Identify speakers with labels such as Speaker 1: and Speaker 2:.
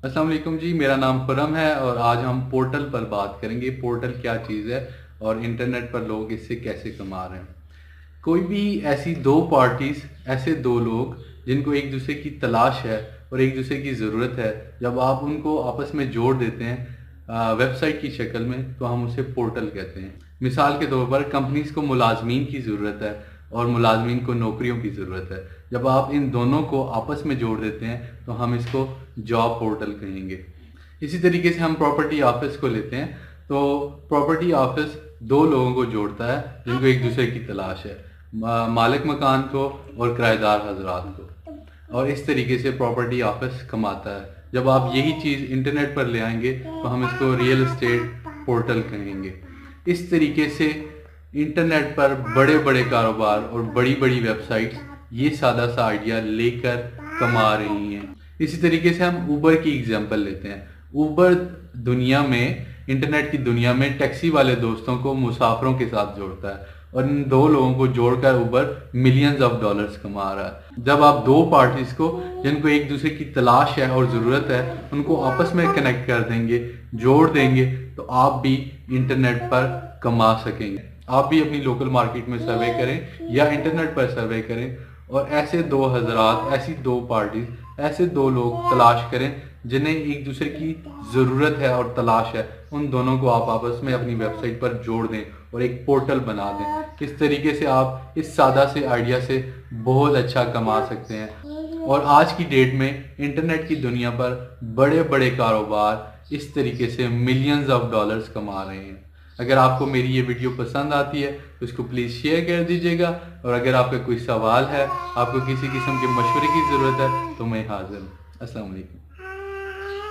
Speaker 1: अस्सलाम वालेकुम जी, मेरा नाम खुरम है और आज हम पोर्टल पर बात करेंगे। पोर्टल क्या चीज़ है और इंटरनेट पर लोग इससे कैसे कमा रहे हैं। कोई भी ऐसी दो पार्टीज़, ऐसे दो लोग जिनको एक दूसरे की तलाश है और एक दूसरे की ज़रूरत है, जब आप उनको आपस में जोड़ देते हैं वेबसाइट की शक्ल में, तो हम उसे पोर्टल कहते हैं। मिसाल के तौर पर कंपनीज़ को मुलाजमीन की ज़रूरत है और मुलाजमीन को नौकरियों की ज़रूरत है। जब आप इन दोनों को आपस में जोड़ देते हैं तो हम इसको जॉब पोर्टल कहेंगे। इसी तरीके से हम प्रॉपर्टी ऑफिस को लेते हैं, तो प्रॉपर्टी ऑफिस दो लोगों को जोड़ता है जिनको एक दूसरे की तलाश है, मालिक मकान को और किराएदार हजरात को, और इस तरीके से प्रॉपर्टी ऑफिस कमाता है। जब आप यही चीज़ इंटरनेट पर ले आएंगे तो हम इसको रियल एस्टेट पोर्टल कहेंगे। इस तरीके से इंटरनेट पर बड़े बड़े कारोबार और बड़ी बड़ी वेबसाइट्स ये सादा सा आइडिया लेकर कमा रही हैं। इसी तरीके से हम ऊबर की एग्जांपल लेते हैं। ऊबर दुनिया में, इंटरनेट की दुनिया में टैक्सी वाले दोस्तों को मुसाफिरों के साथ जोड़ता है और इन दो लोगों को जोड़कर ऊबर मिलियंस ऑफ डॉलर्स कमा रहा है। जब आप दो पार्टीज को जिनको एक दूसरे की तलाश है और ज़रूरत है उनको आपस में कनेक्ट कर देंगे, जोड़ देंगे, तो आप भी इंटरनेट पर कमा सकेंगे। आप भी अपनी लोकल मार्केट में सर्वे करें या इंटरनेट पर सर्वे करें और ऐसे दो हजरात, ऐसी दो पार्टीज, ऐसे दो लोग तलाश करें जिन्हें एक दूसरे की ज़रूरत है और तलाश है। उन दोनों को आप आपस में अपनी वेबसाइट पर जोड़ दें और एक पोर्टल बना दें। इस तरीके से आप इस सादा से आइडिया से बहुत अच्छा कमा सकते हैं। और आज की डेट में इंटरनेट की दुनिया पर बड़े बड़े कारोबार इस तरीके से मिलियंस ऑफ डॉलर्स कमा रहे हैं। अगर आपको मेरी ये वीडियो पसंद आती है तो इसको प्लीज़ शेयर कर दीजिएगा, और अगर आपका कोई सवाल है, आपको किसी किस्म के मशवरे की ज़रूरत है, तो मैं हाज़िर हूँ। अस्सलाम वालेकुम।